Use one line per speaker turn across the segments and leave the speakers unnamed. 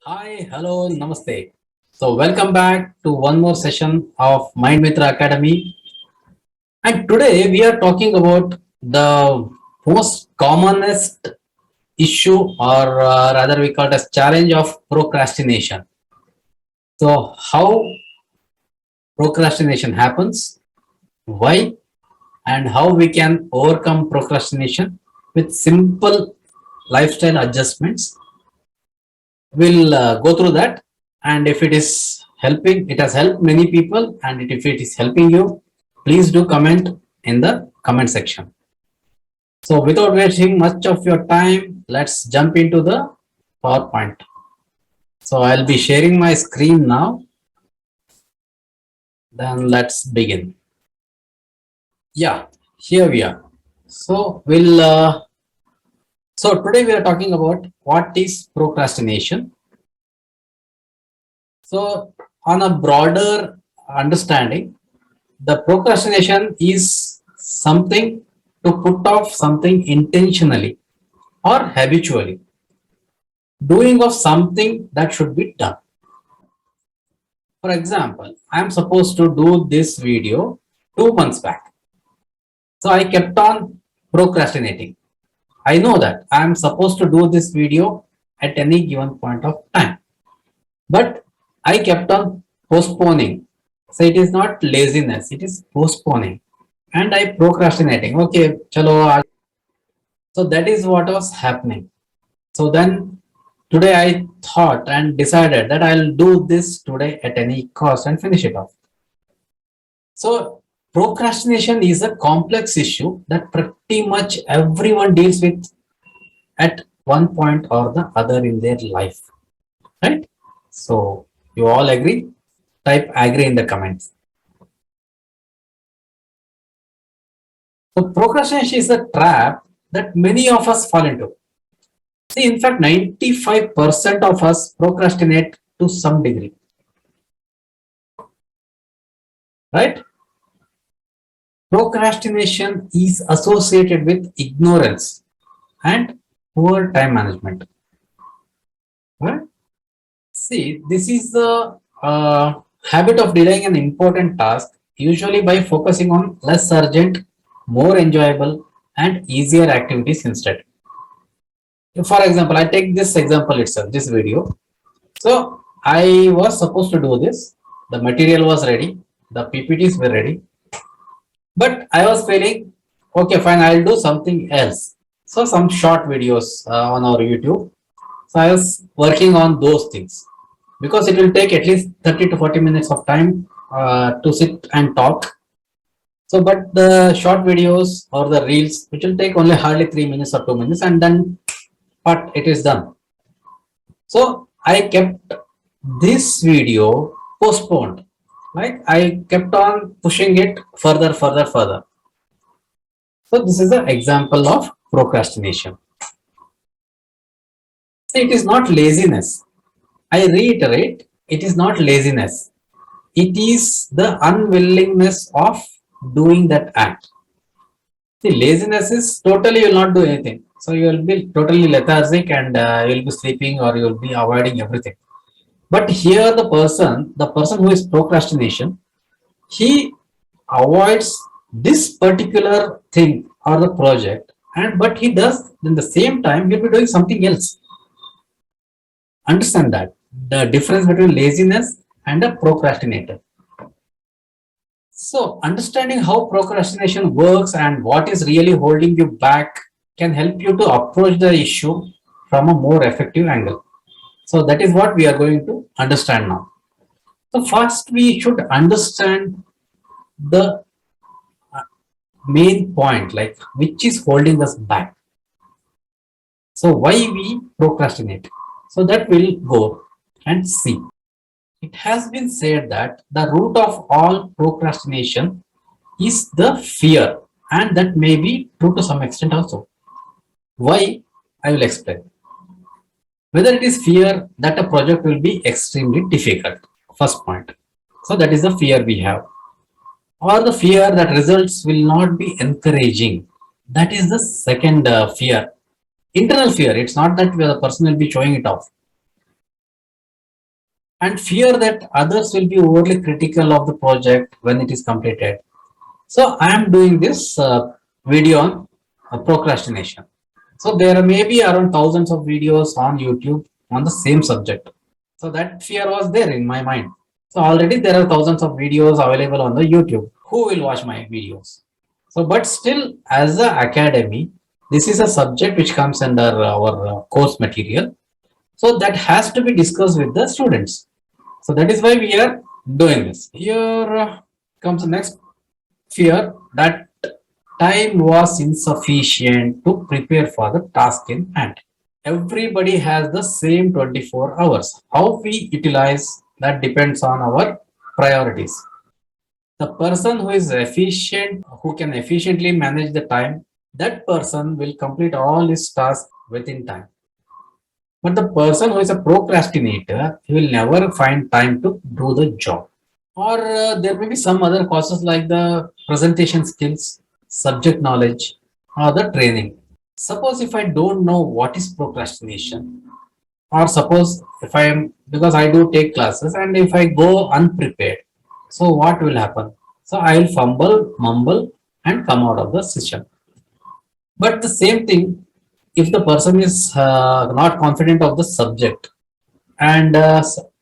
Hi, hello, namaste. So, welcome back to one more session of Mind Mitra Academy. And today we are talking about the most commonest issue, or rather, we call it as challenge of procrastination. So, how procrastination happens, why, and how we can overcome procrastination with simple lifestyle adjustments. We'll go through that, and if it is helping, it has helped many people, and if it is helping you, please do comment in the comment section. So without wasting much of your time, let's jump into the PowerPoint. So I'll be sharing my screen now. Then let's begin. Yeah, here we are. So so today we are talking about what is procrastination. So on a broader understanding, the procrastination is something to put off something intentionally or habitually, doing of something that should be done. For example, I am supposed to do this video 2 months back. So I kept on procrastinating. I know that I am supposed to do this video at any given point of time, but I kept on postponing. So it is not laziness, it is postponing. And I procrastinating. Okay, chalo. So that is what was happening. So then today I thought and decided that I'll do this today at any cost and finish it off. So procrastination is a complex issue that pretty much everyone deals with at one point or the other in their life. Right? So you all agree? Type agree in the comments. So procrastination is a trap that many of us fall into. See, in fact, 95% of us procrastinate to some degree, right? Procrastination is associated with ignorance and poor time management. Right? See, this is the habit of delaying an important task, usually by focusing on less urgent, more enjoyable, and easier activities instead. For example, I take this example itself, this video. So I was supposed to do this. The material was ready. The PPTs were ready. But I was feeling, okay, fine, I'll do something else. So some short videos on our YouTube. So I was working on those things because it will take at least 30 to 40 minutes of time to sit and talk. So, but the short videos or the reels, which will take only hardly 3 minutes or 2 minutes, and then but it is done. So I kept this video postponed. Like I kept on pushing it further. So this is an example of procrastination. It is not laziness. I reiterate, it is not laziness. It is the unwillingness of doing that act. See, laziness is totally you will not do anything. So you will be totally lethargic and you will be sleeping or you will be avoiding everything. But here the person who is procrastination, he avoids this particular thing or the project, and but he does in the same time he'll be doing something else. Understand that the difference between laziness and a procrastinator. So understanding how procrastination works and what is really holding you back can help you to approach the issue from a more effective angle. So that is what we are going to understand now. So first we should understand the main point, like which is holding us back. So why we procrastinate? So that we'll go and see. It has been said that the root of all procrastination is the fear, and that may be true to some extent also. Why? I will explain. Whether it is fear that a project will be extremely difficult, first point. So that is the fear we have, or the fear that results will not be encouraging. That is the second fear. Internal fear. It's not that the person will be showing it off. and fear that others will be overly critical of the project when it is completed. So I am doing this video on procrastination. So there may be around thousands of videos on YouTube on the same subject. So that fear was there in my mind. So already there are thousands of videos available on the YouTube. Who will watch my videos? So, but still, as a academy, this is a subject which comes under our course material. So that has to be discussed with the students. So that is why we are doing this. Here comes the next fear, that time was insufficient to prepare for the task in hand. Everybody has the same 24 hours. How we utilize that depends on our priorities. The person who is efficient, who can efficiently manage the time, that person will complete all his tasks within time. But the person who is a procrastinator, he will never find time to do the job. Or there may be some other causes like the presentation skills, subject knowledge, or the training. Suppose if I don't know what is procrastination, or suppose if I am, because I do take classes, and if I go unprepared, so what will happen? So I will fumble, mumble, and come out of the session. But the same thing, if the person is not confident of the subject and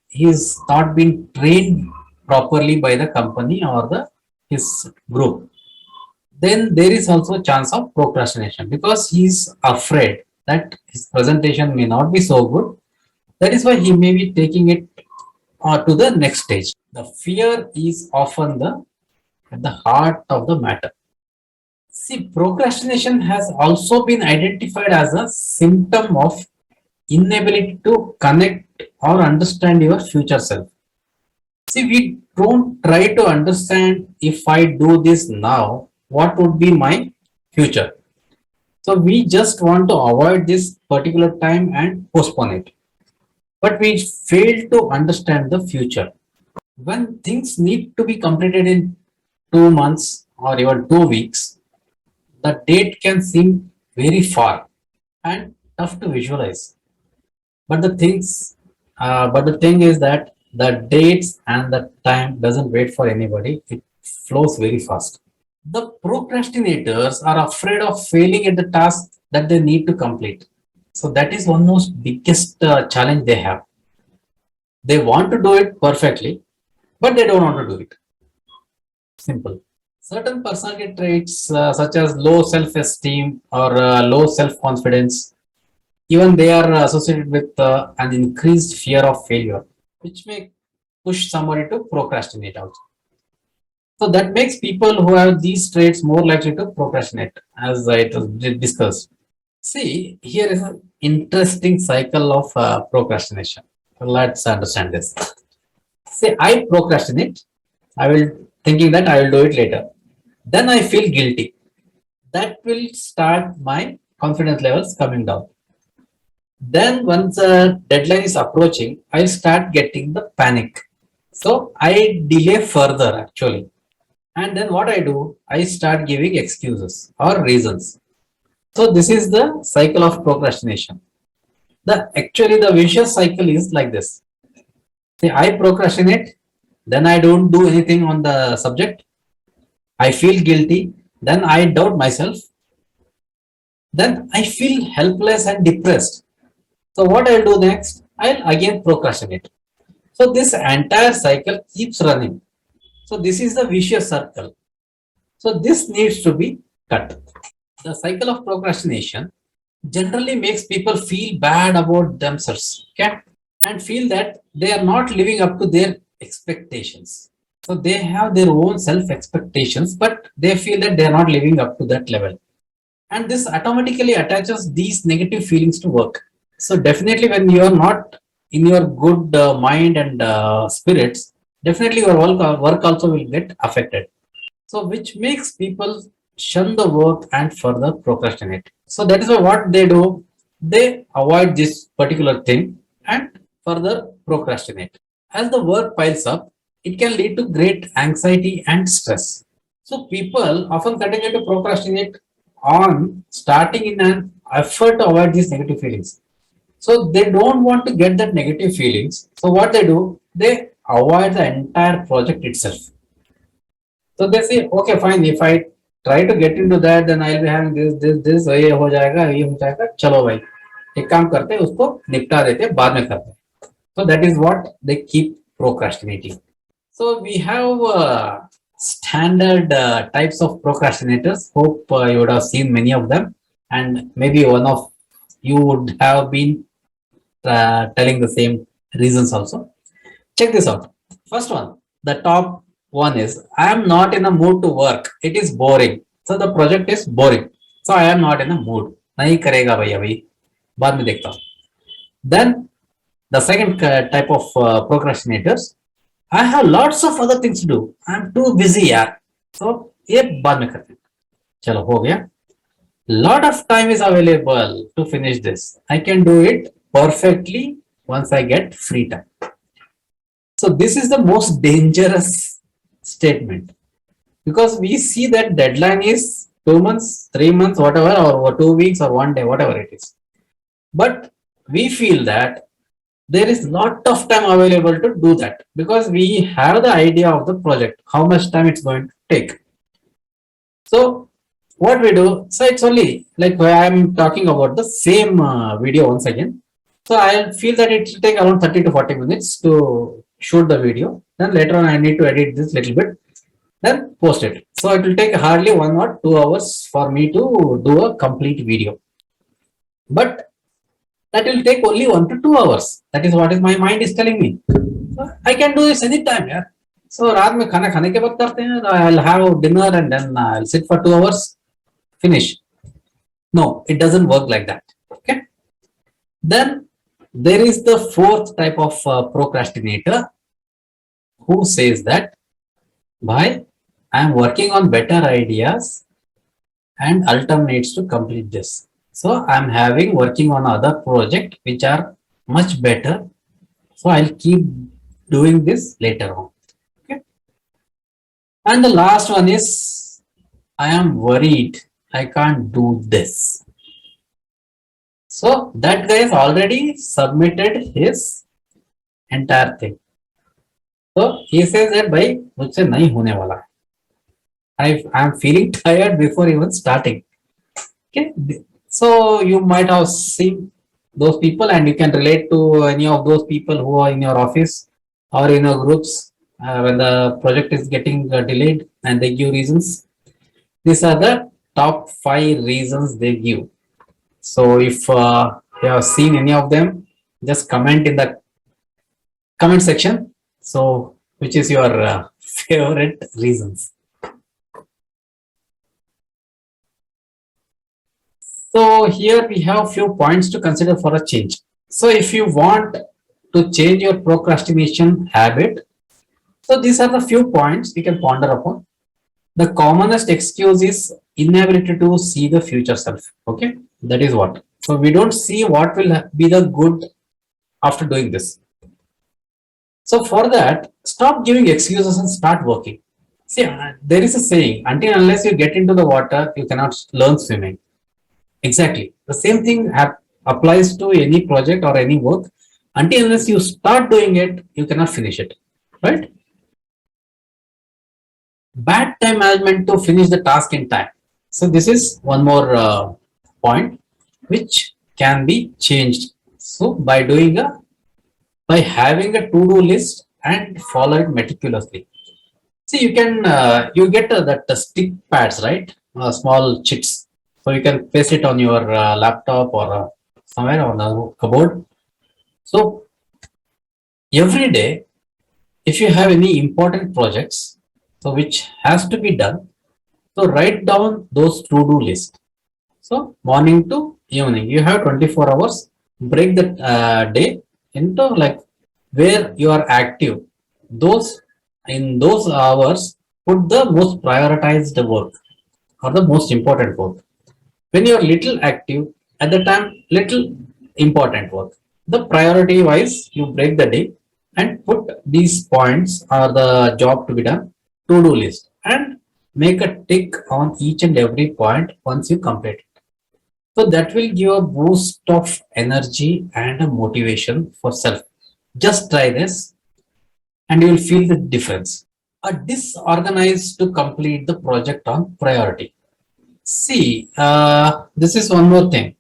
he is not being trained properly by the company or the his group, then there is also a chance of procrastination because he is afraid that his presentation may not be so good. That is why he may be taking it to the next stage. The fear is often the at the heart of the matter. See, procrastination has also been identified as a symptom of inability to connect or understand your future self. See, we don't try to understand if I do this now, what would be my future. So we just want to avoid this particular time and postpone it. But we fail to understand the future. When things need to be completed in 2 months or even 2 weeks, the date can seem very far and tough to visualize. But the thing is that the dates and the time doesn't wait for anybody. It flows very fast. The procrastinators are afraid of failing at the task that they need to complete. So that is one most biggest challenge they have. They want to do it perfectly, but they don't want to do it. Simple. Certain personality traits such as low self-esteem or low self-confidence, even they are associated with an increased fear of failure, which may push somebody to procrastinate also. So that makes people who have these traits more likely to procrastinate, as it was discussed. See, here is an interesting cycle of procrastination. Let's understand this. Say, I procrastinate. I will thinking that I will do it later. Then I feel guilty. That will start my confidence levels coming down. Then once the deadline is approaching, I start getting the panic. So I delay further actually. And then what I do, I start giving excuses or reasons. So this is the cycle of procrastination. The vicious cycle is like this. See, I procrastinate, then I don't do anything on the subject. I feel guilty, then I doubt myself, then I feel helpless and depressed. So what I'll do next? I'll again procrastinate. So this entire cycle keeps running. So this is the vicious circle. So this needs to be cut. The cycle of procrastination generally makes people feel bad about themselves, okay, and feel that they are not living up to their expectations. So they have their own self expectations, but they feel that they are not living up to that level. And this automatically attaches these negative feelings to work. So definitely when you are not in your good mind and spirits, definitely your work also will get affected. So which makes people shun the work and further procrastinate. So that is why what they do, they avoid this particular thing and further procrastinate. As the work piles up, it can lead to great anxiety and stress. So people often continue to procrastinate on starting in an effort to avoid these negative feelings. So they don't want to get that negative feelings. So what they do, they avoid the entire project itself. So they say, okay, fine. If I try to get into that, then I'll be having this. ये हो जाएगा. चलो भाई, एक काम करते हैं, उसको निपटा देते हैं, बाद में करते हैं. So that is what they keep procrastinating. So we have standard types of procrastinators. Hope you would have seen many of them, and maybe one of you would have been telling the same reasons also. Check this out. First one, the top one is I am not in a mood to work. It is boring. So the project is boring. So I am not in a mood. नहीं करेगा भाई अभी बाद में देखता हूँ. Then the second type of procrastinators, I have lots of other things to do. I'm too busy यार. So ये बाद में करते हैं. चलो हो गया. Lot of time is available to finish this. I can do it perfectly once I get free time. So this is the most dangerous statement because we see that deadline is 2 months, 3 months, whatever, or 2 weeks or 1 day, whatever it is. But we feel that there is lot of time available to do that because we have the idea of the project, how much time it's going to take. So what we do, so it's only like I'm talking about the same video once again. So I feel that it will take around 30 to 40 minutes to shoot the video. Then later on I need to edit this little bit, then post it. So it will take hardly 1 or 2 hours for me to do a complete video. But that will take only 1 to 2 hours. That is what is my mind is telling me. So I can do this anytime. Yeah. So रात में खाना खाने के बाद करते हैं. I'll have dinner and then I'll sit for 2 hours. Finish. No, it doesn't work like that. Okay. Then there is the fourth type of procrastinator who says that, bhai, I am working on better ideas and alternates to complete this. So I'm having working on other project which are much better. So I'll keep doing this later on. Okay. And the last one is I am worried I can't do this. So that guy has already submitted his entire thing. So he says that भाई मुझसे नहीं होने वाला है. I am feeling tired before even starting. Okay. So you might have seen those people and you can relate to any of those people who are in your office or in your groups when the project is getting delayed and they give reasons. These are the top 5 reasons they give. So if you have seen any of them, just comment in the comment section. So which is your favorite reasons? So here we have few points to consider for a change. So if you want to change your procrastination habit, so these are the few points we can ponder upon. The commonest excuse is inability to see the future self. Okay, that is what. So we don't see what will be the good after doing this. So for that, stop giving excuses and start working. See, there is a saying, until unless you get into the water, you cannot learn swimming. Exactly. The same thing applies to any project or any work. Until unless you start doing it, you cannot finish it. Right? Bad time management to finish the task in time. So this is one more point which can be changed. So by having a to-do list and follow it meticulously. See, you can you get that stick pads, right? Small chits. So you can paste it on your laptop or somewhere on the cupboard. So every day, if you have any important projects, so which has to be done, so write down those to-do list. So morning to evening, you have 24 hours. Break the day into like where you are active. In those hours, put the most prioritized work or the most important work. When you are little active, at the time, little important work. The priority wise, you break the day and put these points or the job to be done, to-do list, and make a tick on each and every point once you complete it. So that will give a boost of energy and a motivation for self. Just try this and you will feel the difference. A disorganized to complete the project on priority. See, this is one more thing.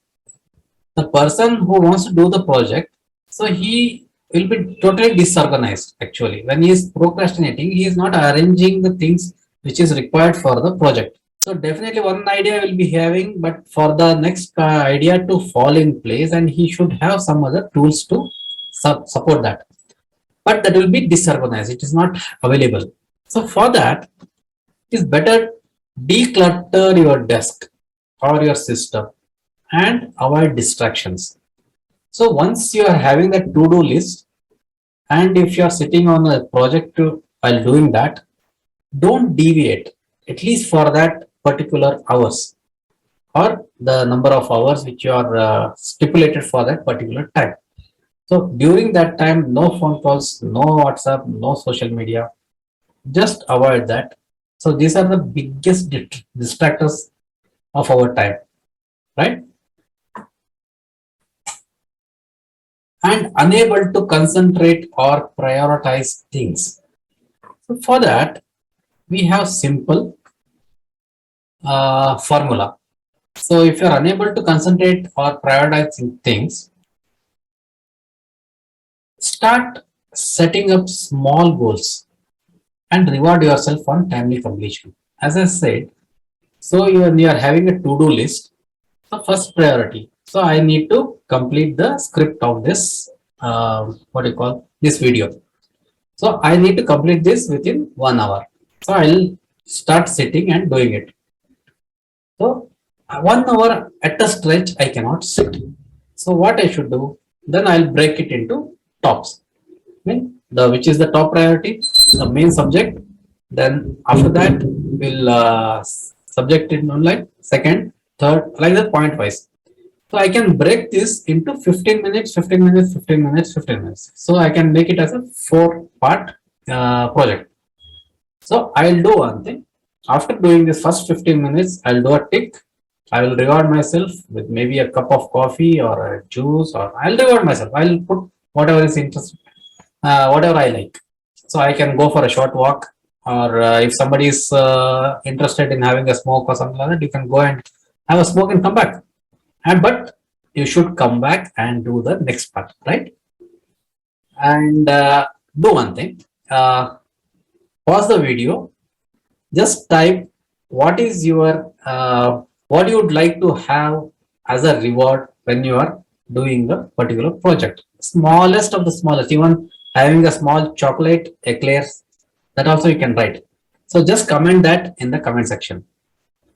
The person who wants to do the project, so he will be totally disorganized actually. When he is procrastinating, he is not arranging the things which is required for the project. So definitely one idea will be having, but for the next idea to fall in place, and he should have some other tools to support that. But that will be disorganized. It is not available. So for that, it is better declutter your desk or your system and avoid distractions. So once you are having that to-do list, and if you are sitting on a project while doing that, don't deviate at least for that particular hours or the number of hours which you are stipulated for that particular time. So during that time, no phone calls, no WhatsApp, no social media. Just avoid that. So these are the biggest distractors of our time, right? And unable to concentrate or prioritize things. So for that, we have simple formula. So if you're unable to concentrate or prioritizing things, start setting up small goals and reward yourself on timely completion. As I said, so you are having a to-do list. So first priority. So I need to complete the script of this, what do you call this video. So I need to complete this within 1 hour. So I'll start sitting and doing it. So 1 hour at a stretch, I cannot sit. So what I should do? Then I'll break it into tops. Which is the top priority, the main subject. Then after that, we'll subject it on like second, third, like that point wise. So I can break this into 15 minutes, 15 minutes, 15 minutes, 15 minutes. So I can make it as a 4-part project. So I'll do one thing. After doing this first 15 minutes, I'll do a tick. I will reward myself with maybe a cup of coffee or a juice, or I'll reward myself. I'll put whatever is interesting, whatever I like. So I can go for a short walk, or if somebody is interested in having a smoke or something like that, you can go and have a smoke and come back. But you should come back and do the next part, right? And do one thing. Pause the video. Just type what is your what you would like to have as a reward when you are doing the particular project. Smallest of the smallest, even having a small chocolate eclairs, that also you can write. So just comment that in the comment section.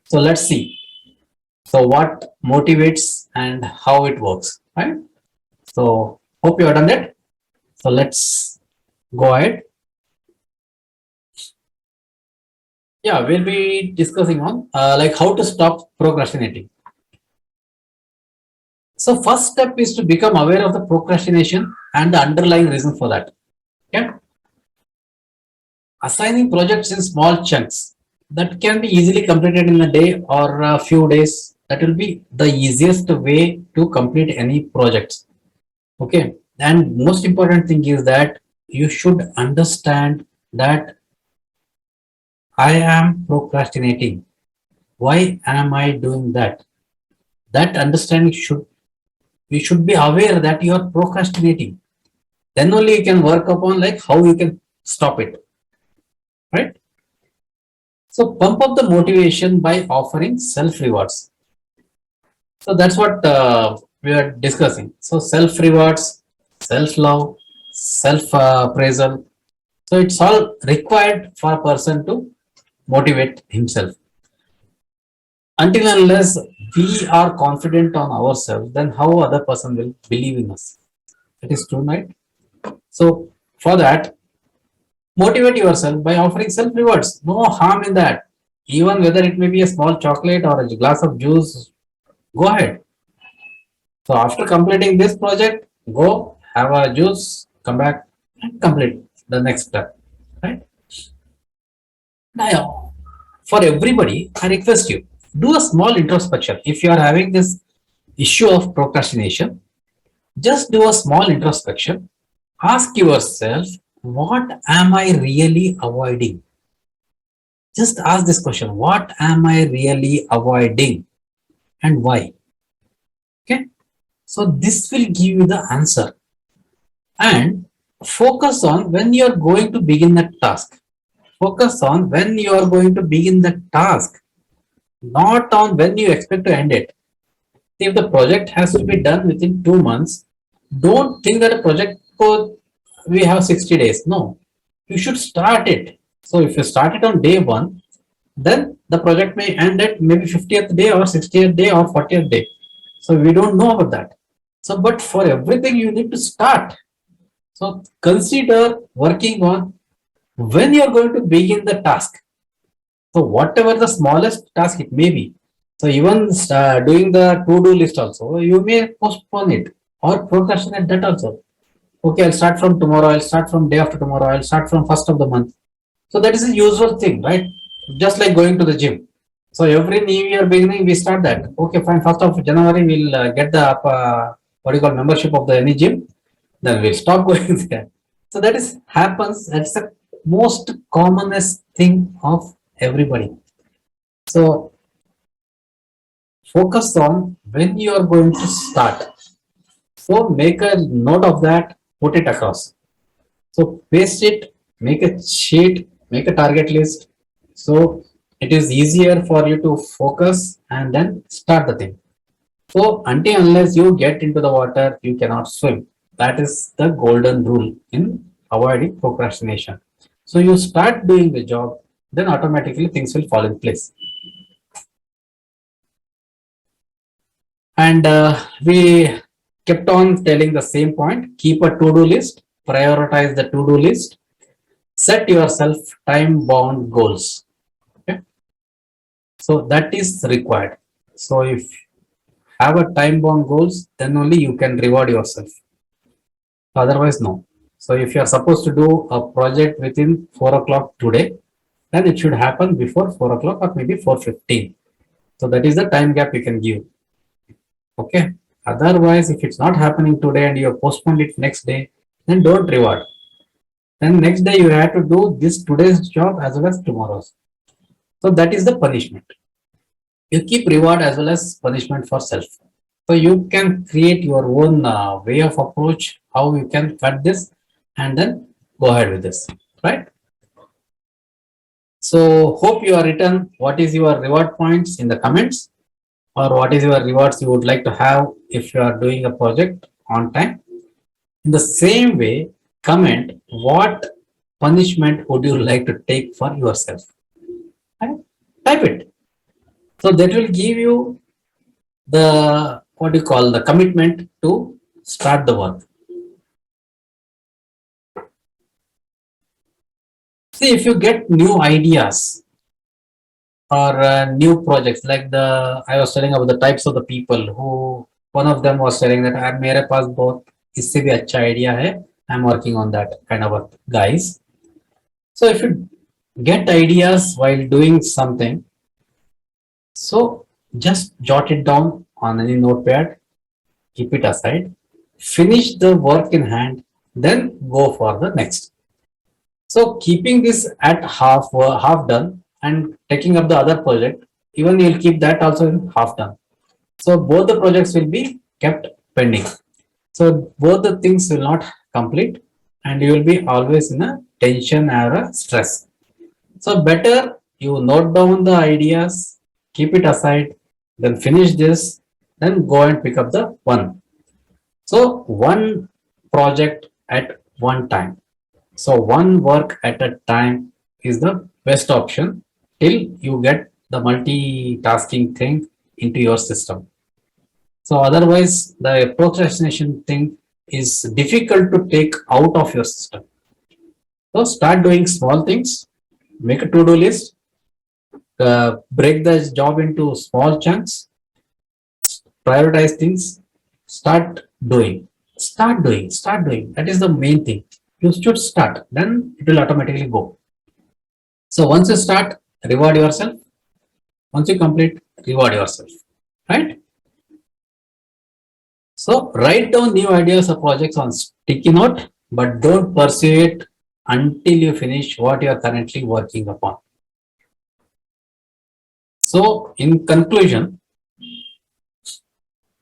So let's see. So what motivates and how it works, right? So hope you have done that. So let's go ahead. Yeah, we'll be discussing on like how to stop procrastinating. So first step is to become aware of the procrastination and the underlying reason for that. Okay. Assigning projects in small chunks that can be easily completed in a day or a few days. That will be the easiest way to complete any projects. Okay. And most important thing is that you should understand that I am procrastinating. Why am I doing that? That understanding you should be aware that you are procrastinating. Then only you can work upon like how you can stop it. Right? So pump up the motivation by offering self rewards. So that's what we are discussing. So self rewards, self love, self appraisal. So it's all required for a person to motivate himself. Until and unless we are confident on ourselves, then how other person will believe in us? It is true, right? So for that, motivate yourself by offering self rewards. No harm in that. Even whether it may be a small chocolate or a glass of juice, go ahead. So after completing this project, go have a juice, come back and complete the next step. Right? Now, for everybody, I request you do a small introspection. If you are having this issue of procrastination, just do a small introspection. Ask yourself, what am I really avoiding? Just ask this question, what am I really avoiding and why? Okay. So this will give you the answer, and focus on when you are going to begin the task. Focus on when you are going to begin the task, not on when you expect to end it. If the project has to be done within 2 months, don't think that a project code we have 60 days. No, you should start it. So if you start it on day one, then the project may end at maybe 50th day or 60th day or 40th day. So we don't know about that. So, but for everything you need to start. So consider working on when you are going to begin the task. So whatever the smallest task it may be. So even doing the to-do list also, you may postpone it or procrastinate that also. Okay, I'll start from tomorrow. I'll start from day after tomorrow. I'll start from first of the month. So that is a usual thing, right? Just like going to the gym. So every new year beginning, we start that. Okay, fine. First of January, we'll get the what do you call membership of the any gym. Then we'll stop going there. So that is happens. That's the most commonest thing of everybody. So focus on when you are going to start. So make a note of that, put it across. So paste it, make a sheet, make a target list. So it is easier for you to focus and then start the thing. So until unless you get into the water, you cannot swim. That is the golden rule in avoiding procrastination. So you start doing the job, then automatically things will fall in place. And we kept on telling the same point. Keep a to-do list, prioritize the to-do list, set yourself time-bound goals. Okay, so that is required. So if have a time-bound goals, then only you can reward yourself. Otherwise, no. So if you are supposed to do a project within 4 o'clock today, then it should happen before 4 o'clock or maybe 4:15. So that is the time gap you can give. Okay. Otherwise, if it's not happening today and you have postponed it next day, then don't reward. Then next day you have to do this today's job as well as tomorrow's. So that is the punishment. You keep reward as well as punishment for self. So you can create your own way of approach, how you can cut this and then go ahead with this, right? So hope you are written what is your reward points in the comments, or what is your rewards you would like to have if you are doing a project on time. In the same way, comment what punishment would you like to take for yourself. Right? Type it. So that will give you the what do you call the commitment to start the work. See, if you get new ideas or new projects, like the I was telling about the types of the people who one of them was telling that मेरे पास बहुत इससे भी अच्छा idea है. I'm working on that kind of a guys. So if you get ideas while doing something, so just jot it down on any notepad, keep it aside, finish the work in hand, then go for the next. So keeping this at half done and taking up the other project, even you'll keep that also in half done. So both the projects will be kept pending. So both the things will not complete and you will be always in a tension or a stress. So better you note down the ideas, keep it aside, then finish this, then go and pick up the one. So one project at one time. So one work at a time is the best option till you get the multitasking thing into your system. So otherwise the procrastination thing is difficult to take out of your system. So start doing small things, make a to-do list, break the job into small chunks, prioritize things, start doing, start doing. That is the main thing. You should start, then it will automatically go. So once you start, reward yourself. Once you complete, reward yourself, right? So write down new ideas or projects on sticky note, but don't pursue it until you finish what you are currently working upon. So in conclusion,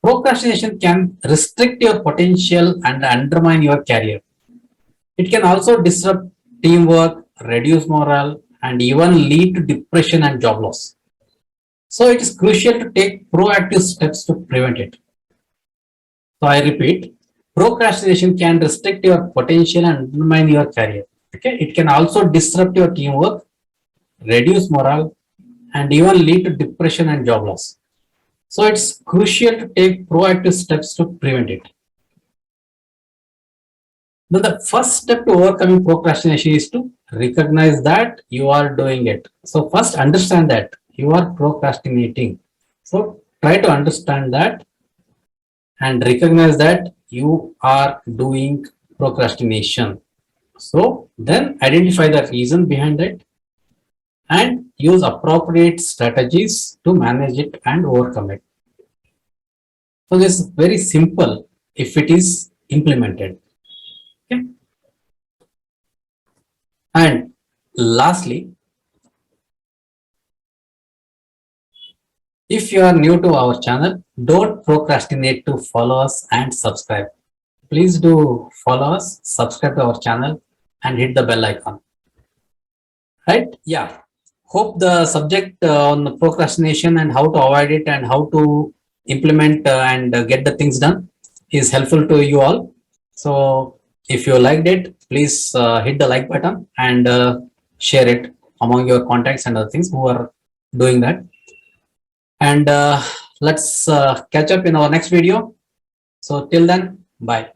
procrastination can restrict your potential and undermine your career. It can also disrupt teamwork, reduce morale, and even lead to depression and job loss. So it is crucial to take proactive steps to prevent it. So I repeat, procrastination can restrict your potential and undermine your career. Okay, it can also disrupt your teamwork, reduce morale, and even lead to depression and job loss. So it's crucial to take proactive steps to prevent it. Then the first step to overcoming procrastination is to recognize that you are doing it. So first understand that you are procrastinating. So try to understand that and recognize that you are doing procrastination. So then identify the reason behind it and use appropriate strategies to manage it and overcome it. So this is very simple if it is implemented. Okay. And lastly, if you are new to our channel, don't procrastinate to follow us and subscribe. Please do follow us, subscribe to our channel and hit the bell icon. Right? Yeah. Hope the subject on the procrastination and how to avoid it and how to implement and get the things done is helpful to you all. So if you liked it, please hit the like button and share it among your contacts and other things who are doing that. And let's catch up in our next video. So till then, bye.